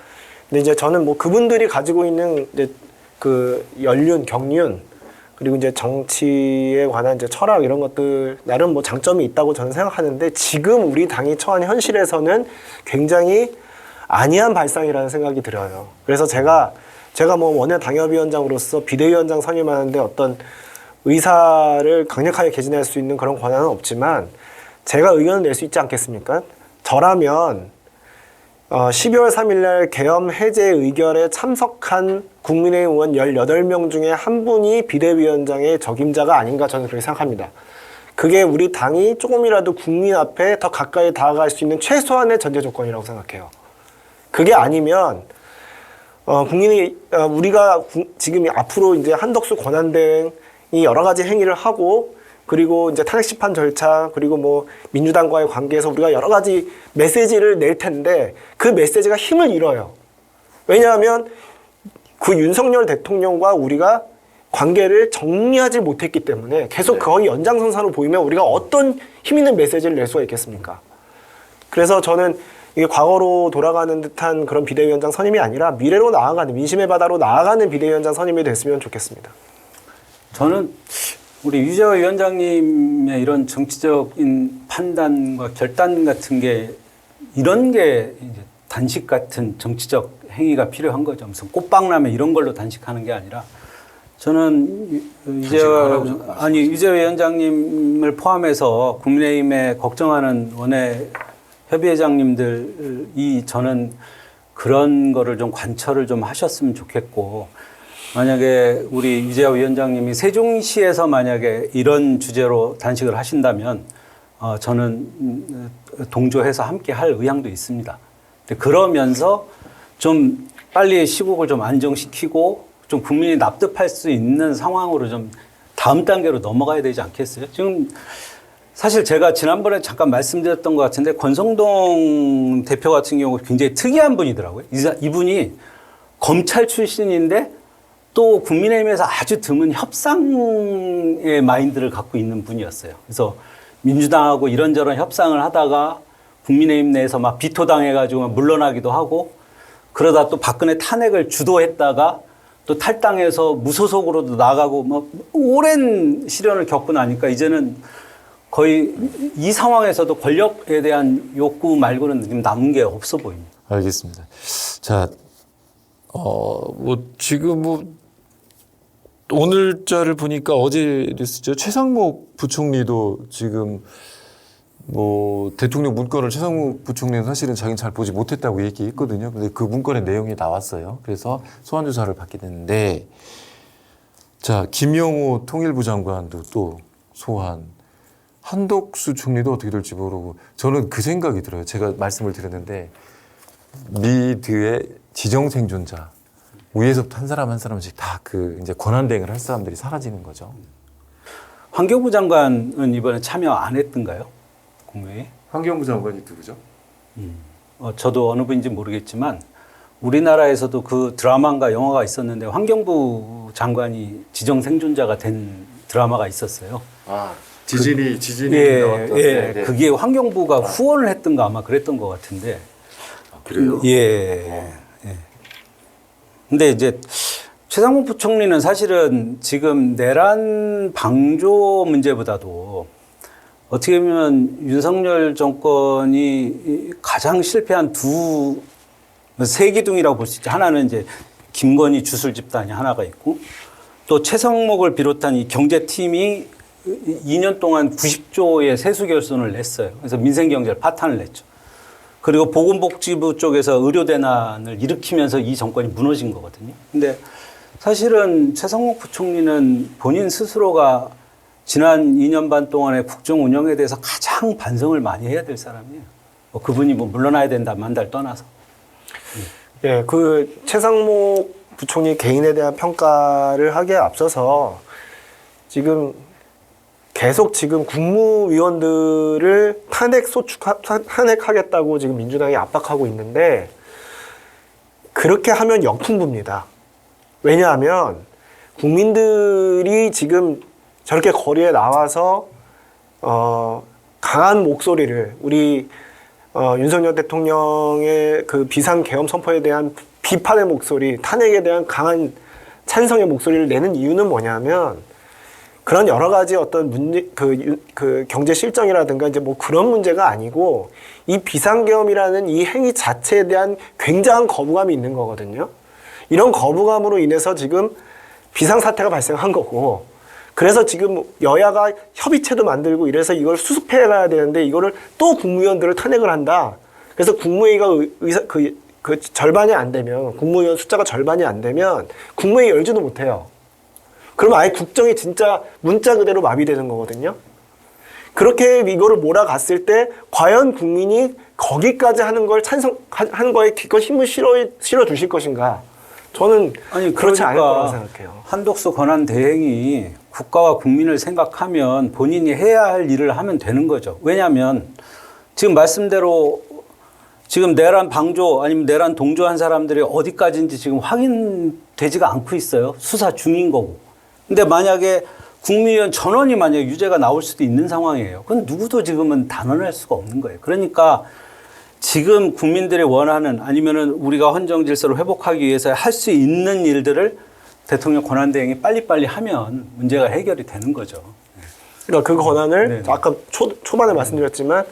근데 이제 저는 뭐 그분들이 가지고 있는 이제 그 연륜, 경륜 그리고 이제 정치에 관한 이제 철학 이런 것들 나름 뭐 장점이 있다고 저는 생각하는데 지금 우리 당이 처한 현실에서는 굉장히 안이한 발상이라는 생각이 들어요. 그래서 제가 뭐 원내 당협위원장으로서 비대위원장 선임하는데 어떤 의사를 강력하게 개진할 수 있는 그런 권한은 없지만 제가 의견을 낼 수 있지 않겠습니까? 저라면 12월 3일 날 계엄 해제 의결에 참석한 국민의힘 의원 18명 중에 한 분이 비대위원장의 적임자가 아닌가 저는 그렇게 생각합니다. 그게 우리 당이 조금이라도 국민 앞에 더 가까이 다가갈 수 있는 최소한의 전제 조건이라고 생각해요. 그게 아니면 우리가 지금 앞으로 이제 한덕수 권한대행이 여러 가지 행위를 하고 그리고 이제 탄핵 심판 절차 그리고 뭐 민주당과의 관계에서 우리가 여러 가지 메시지를 낼 텐데 그 메시지가 힘을 잃어요. 왜냐하면 그 윤석열 대통령과 우리가 관계를 정리하지 못했기 때문에 계속 거의 연장선상으로 보이면 우리가 어떤 힘 있는 메시지를 낼 수가 있겠습니까? 그래서 저는 이게 과거로 돌아가는 듯한 그런 비대위원장 선임이 아니라 미래로 나아가는 민심의 바다로 나아가는 비대위원장 선임이 됐으면 좋겠습니다. 저는 우리 유재하 위원장님의 이런 정치적인 판단과 결단 같은 게 이런 게 이제 단식 같은 정치적 행위가 필요한 거죠. 무슨 꽃박람회 이런 걸로 단식하는 게 아니라 저는 유재하 위원장님을 포함해서 국민의힘에 걱정하는 원외 협의회장님들이 저는 그런 거를 좀 관철을 좀 하셨으면 좋겠고 만약에 우리 유재하 위원장님이 세종시에서 만약에 이런 주제로 단식을 하신다면 저는 동조해서 함께 할 의향도 있습니다. 그러면서 좀 빨리 시국을 좀 안정시키고 좀 국민이 납득할 수 있는 상황으로 좀 다음 단계로 넘어가야 되지 않겠어요? 지금 사실 제가 지난번에 잠깐 말씀드렸던 것 같은데 권성동 대표 같은 경우 굉장히 특이한 분이더라고요. 이분이 검찰 출신인데 또 국민의힘에서 아주 드문 협상의 마인드를 갖고 있는 분이었어요. 그래서 민주당하고 이런저런 협상을 하다가 국민의힘 내에서 막 비토당해가지고 물러나기도 하고 그러다 또 박근혜 탄핵을 주도했다가 또 탈당해서 무소속으로도 나가고 뭐 오랜 시련을 겪고 나니까 이제는 거의 이 상황에서도 권력에 대한 욕구 말고는 지금 남은 게 없어 보입니다. 알겠습니다. 자, 지금 오늘자를 보니까 어제 뉴스죠. 최상목 부총리도 지금 대통령 문건을 최상목 부총리는 사실은 자기는 잘 보지 못했다고 얘기했거든요. 근데 그 문건의 내용이 나왔어요. 그래서 소환 조사를 받게 됐는데, 자, 김영호 통일부 장관도 또 소환, 한덕수 총리도 어떻게 될지 모르고 저는 그 생각이 들어요. 제가 말씀을 드렸는데 미드의 지정 생존자 위에서부터 한 사람 한 사람씩 다 이제 권한대행을 할 사람들이 사라지는 거죠. 환경부 장관은 이번에 참여 안 했던가요? 국무회의? 환경부 장관이 누구죠? 저도 어느 분인지 모르겠지만 우리나라에서도 그 드라마인가 영화가 있었는데 환경부 장관이 지정 생존자가 된 드라마가 있었어요. 아, 지진이 나왔던. 네. 그게 환경부가 후원을 했던가 아마 그랬던 것 같은데. 그래요? 예. 근데 이제 최상목 부총리는 사실은 지금 내란 방조 문제보다도 어떻게 보면 윤석열 정권이 가장 실패한 세 기둥이라고 볼 수 있죠. 하나는 이제 김건희 주술 집단이 하나가 있고 또 최상목을 비롯한 이 경제팀이 2년 동안 90조의 세수 결손을 냈어요. 그래서 민생경제를 파탄을 냈죠. 그리고 보건복지부 쪽에서 의료대난을 일으키면서 이 정권이 무너진 거거든요. 근데 사실은 최상목 부총리는 본인 스스로가 지난 2년 반 동안의 국정 운영에 대해서 가장 반성을 많이 해야 될 사람이에요. 그분이 물러나야 된다 만다를 떠나서. 예, 그 최상목 부총리 개인에 대한 평가를 하기에 앞서서 지금 계속 지금 국무위원들을 탄핵하겠다고 지금 민주당이 압박하고 있는데 그렇게 하면 역풍부입니다. 왜냐하면 국민들이 지금 저렇게 거리에 나와서 강한 목소리를 우리 윤석열 대통령의 그 비상계엄 선포에 대한 비판의 목소리, 탄핵에 대한 강한 찬성의 목소리를 내는 이유는 뭐냐면 그런 여러 가지 어떤 문제, 그 경제 실정이라든가 이제 뭐 그런 문제가 아니고 이 비상계엄이라는 이 행위 자체에 대한 굉장한 거부감이 있는 거거든요. 이런 거부감으로 인해서 지금 비상사태가 발생한 거고 그래서 지금 여야가 협의체도 만들고 이래서 이걸 수습해 가야 되는데 이거를 또 국무위원들을 탄핵을 한다. 그래서 국무회의가 그 절반이 안 되면, 국무위원 숫자가 절반이 안 되면 국무회의 열지도 못해요. 그러면 아예 국정이 진짜 문자 그대로 마비되는 거거든요. 그렇게 이거를 몰아갔을 때 과연 국민이 거기까지 하는 걸 하는 거에 기껏 힘을 실어 주실 것인가? 저는 아니, 그렇지 않을 그러니까 거라고 생각해요. 한독수 권한 대행이 국가와 국민을 생각하면 본인이 해야 할 일을 하면 되는 거죠. 왜냐하면 지금 말씀대로 지금 내란 방조 아니면 내란 동조한 사람들이 어디까지인지 지금 확인되지가 않고 있어요. 수사 중인 거고. 근데 만약에 국무위원 전원이 만약에 유죄가 나올 수도 있는 상황이에요. 그건 누구도 지금은 단언할 수가 없는 거예요. 그러니까 지금 국민들이 원하는 아니면은 우리가 헌정 질서를 회복하기 위해서 할 수 있는 일들을 대통령 권한대행이 빨리빨리 하면 문제가 해결이 되는 거죠. 그러니까 그 권한을 네네. 아까 초반에 말씀드렸지만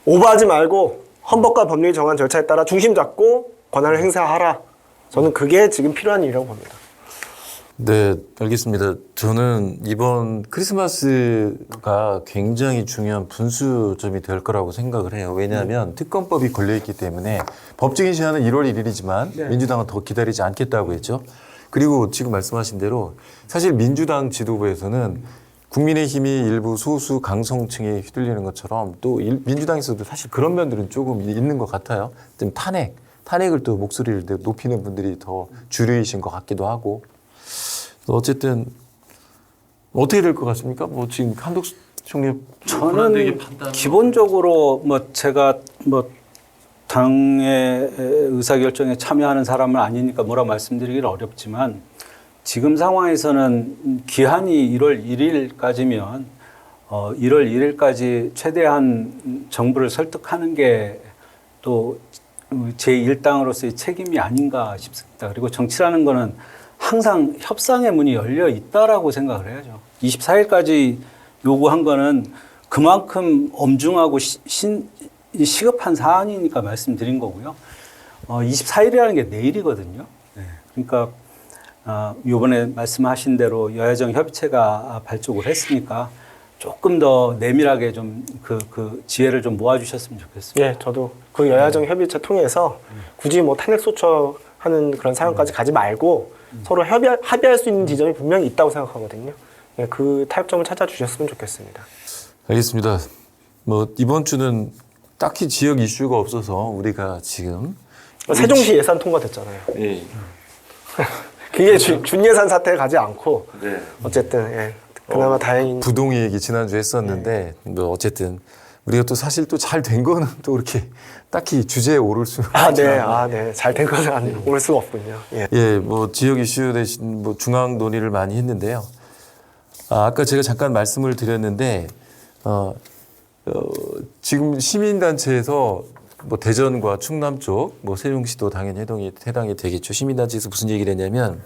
오버하지 말고 헌법과 법률이 정한 절차에 따라 중심 잡고 권한을 행사하라. 저는 그게 지금 필요한 일이라고 봅니다. 네, 알겠습니다. 저는 이번 크리스마스가 굉장히 중요한 분수점이 될 거라고 생각을 해요. 왜냐하면 특검법이 걸려있기 때문에 법적인 시한은 1월 1일이지만 민주당은 더 기다리지 않겠다고 했죠. 그리고 지금 말씀하신 대로 사실 민주당 지도부에서는 국민의힘이 일부 소수 강성층에 휘둘리는 것처럼 또 민주당에서도 사실 그런 면들은 조금 있는 것 같아요. 좀 탄핵을 또 목소리를 높이는 분들이 더 주류이신 것 같기도 하고. 어쨌든 어떻게 될 것 같습니까? 뭐 지금 한독수 총리 저는 기본적으로 뭐 제가 뭐 당의 의사결정에 참여하는 사람은 아니니까 뭐라 말씀드리기는 어렵지만 지금 상황에서는 기한이 1월 1일까지면 1월 1일까지 최대한 정부를 설득하는 게 또 제1당으로서의 책임이 아닌가 싶습니다. 그리고 정치라는 거는 항상 협상의 문이 열려 있다라고 생각을 해야죠. 24일까지 요구한 거는 그만큼 엄중하고 시급한 사안이니까 말씀드린 거고요. 24일이라는 게 내일이거든요. 네. 그러니까 이번에 말씀하신 대로 여야정 협의체가 발족을 했으니까 조금 더 내밀하게 좀 그 지혜를 좀 모아주셨으면 좋겠습니다. 예, 저도 그 여야정 협의체 통해서 굳이 뭐 탄핵 소추하는 그런 상황까지 가지 말고 서로 합의할 수 있는 지점이 분명히 있다고 생각하거든요. 예, 그 타협점을 찾아주셨으면 좋겠습니다. 알겠습니다. 뭐 이번 주는 딱히 지역 이슈가 없어서 우리가 지금 세종시 예산 통과됐잖아요. 예. 그게 준예산 사태에 가지 않고 네. 어쨌든 예, 그나마 다행인. 부동의 얘기 지난주에 했었는데 뭐 어쨌든 우리가 또 사실 또 잘 된 거는 또 그렇게 딱히 주제에 오를 수는 네. 잘 된 것은 안 올 수가 없군요. 예. 예, 뭐 지역 이슈 대신 뭐 중앙 논의를 많이 했는데요. 아까 제가 잠깐 말씀을 드렸는데 지금 시민단체에서 뭐 대전과 충남 쪽, 뭐 세종시도 당연히 해당이 되겠죠. 시민단체에서 무슨 얘기를 했냐면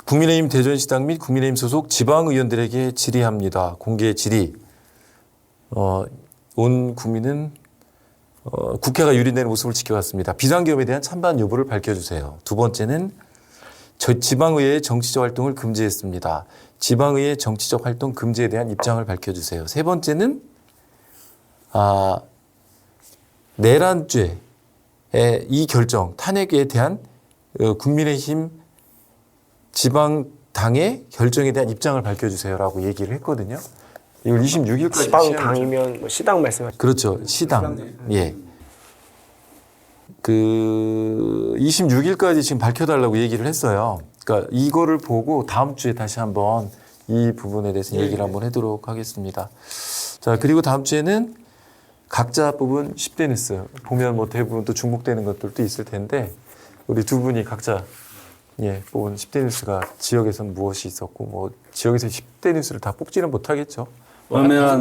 국민의힘 대전시당 및 국민의힘 소속 지방의원들에게 질의합니다. 공개 질의. 온 국민은 국회가 유린되는 모습을 지켜왔습니다. 비상계엄에 대한 찬반 여부를 밝혀주세요. 두 번째는 지방의회의 정치적 활동을 금지했습니다. 지방의회 정치적 활동 금지에 대한 입장을 밝혀주세요. 세 번째는 내란죄의 이 결정, 탄핵에 대한 국민의힘 지방당의 결정에 대한 입장을 밝혀주세요라고 얘기를 했거든요. 이걸 26일까지 지방당이면 뭐 시당 말씀하시죠? 그렇죠. 시당. 예. 그 26일까지 지금 밝혀달라고 얘기를 했어요. 그러니까 이거를 보고 다음 주에 다시 한번 이 부분에 대해서 얘기를 한번 하도록 하겠습니다. 자, 그리고 다음 주에는 각자 뽑은 10대 뉴스 보면 뭐 대부분 또 중복되는 것들도 있을 텐데 우리 두 분이 각자 뽑은 10대 뉴스가 지역에서는 무엇이 있었고 뭐 지역에서 10대 뉴스를 다 뽑지는 못하겠죠. 그러면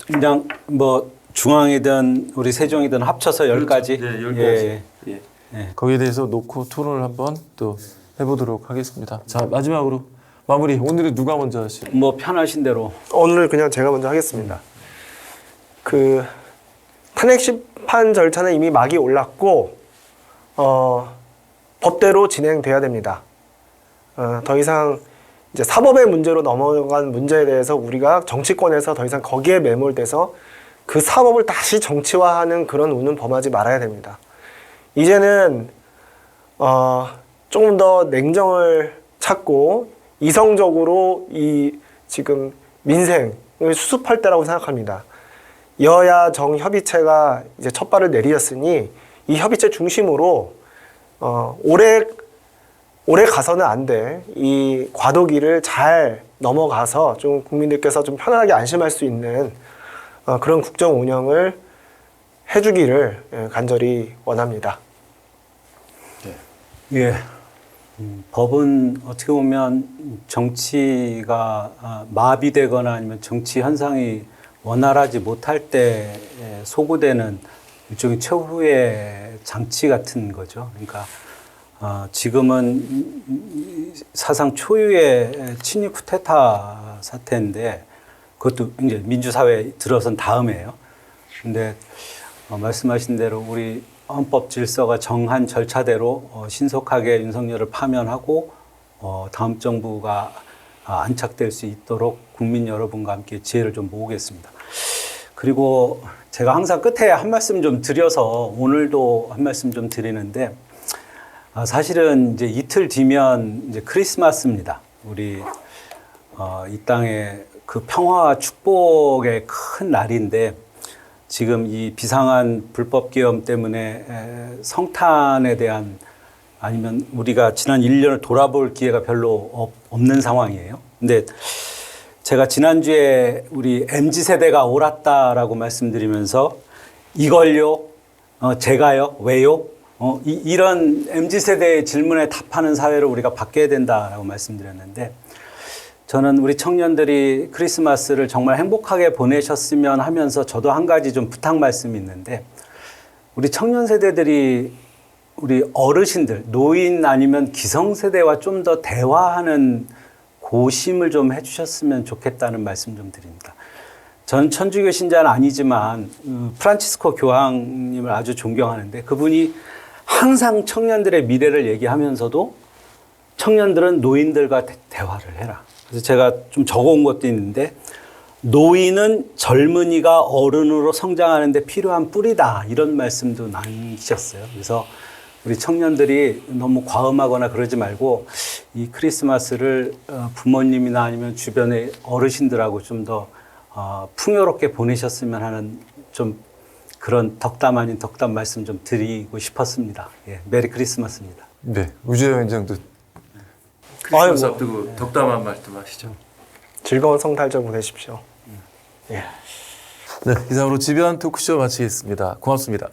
그냥 뭐 중앙이든 우리 세종이든 합쳐서 10가지. 네, 10가지. 예. 거기에 대해서 놓고 토론을 한번 또 해보도록 하겠습니다. 자, 마지막으로 마무리. 오늘은 누가 먼저 하실까요? 뭐 편하신 대로. 오늘 그냥 제가 먼저 하겠습니다. 그 탄핵 심판 절차는 이미 막이 올랐고 법대로 진행돼야 됩니다. 더 이상 이제 사법의 문제로 넘어간 문제에 대해서 우리가 정치권에서 더 이상 거기에 매몰돼서 그 사법을 다시 정치화하는 그런 운은 범하지 말아야 됩니다. 이제는 조금 더 냉정을 찾고 이성적으로 이 지금 민생을 수습할 때라고 생각합니다. 여야 정 협의체가 이제 첫 발을 내디뎠으니 이 협의체 중심으로 오래 가서는 안 돼. 이 과도기를 잘 넘어가서 좀 국민들께서 좀 편안하게 안심할 수 있는 그런 국정 운영을 해주기를 간절히 원합니다. 예. 법은 어떻게 보면 정치가 마비되거나 아니면 정치 현상이 원활하지 못할 때 소구되는 일종의 최후의 장치 같은 거죠. 그러니까 지금은 사상 초유의 친위 쿠데타 사태인데 그것도 이제 민주사회에 들어선 다음이에요. 근데 말씀하신 대로 우리 헌법 질서가 정한 절차대로 신속하게 윤석열을 파면하고 다음 정부가 안착될 수 있도록 국민 여러분과 함께 지혜를 좀 모으겠습니다. 그리고 제가 항상 끝에 한 말씀 좀 드려서 오늘도 한 말씀 좀 드리는데 사실은 이제 이틀 뒤면 이제 크리스마스입니다. 우리 이 땅의 그 평화와 축복의 큰 날인데 지금 이 비상한 불법 계엄 때문에 성탄에 대한 아니면 우리가 지난 1년을 돌아볼 기회가 별로 없는 상황이에요. 근데 제가 지난주에 우리 MZ세대가 옳았다라고 말씀드리면서 이걸요? 제가요? 왜요? 이런 MZ세대의 질문에 답하는 사회를 우리가 바뀌어야 된다라고 말씀드렸는데 저는 우리 청년들이 크리스마스를 정말 행복하게 보내셨으면 하면서 저도 한 가지 좀 부탁 말씀이 있는데 우리 청년 세대들이 우리 어르신들, 노인 아니면 기성세대와 좀 더 대화하는 고심을 좀 해주셨으면 좋겠다는 말씀 좀 드립니다. 전 천주교 신자는 아니지만 프란치스코 교황님을 아주 존경하는데 그분이 항상 청년들의 미래를 얘기하면서도 청년들은 노인들과 대화를 해라. 그래서 제가 좀 적어온 것도 있는데 노인은 젊은이가 어른으로 성장하는 데 필요한 뿌리다 이런 말씀도 남기셨어요. 그래서 우리 청년들이 너무 과음하거나 그러지 말고 이 크리스마스를 부모님이나 아니면 주변의 어르신들하고 좀 더 풍요롭게 보내셨으면 하는 좀 그런 덕담 아닌 덕담 말씀 좀 드리고 싶었습니다. 예, 메리 크리스마스입니다. 네, 우주영 위원장도 크리스마스 앞두고 덕담한 말씀 하시죠. 즐거운 성탄절 보내십시오. 예. 네, 이상으로 지배한 토크쇼 마치겠습니다. 고맙습니다.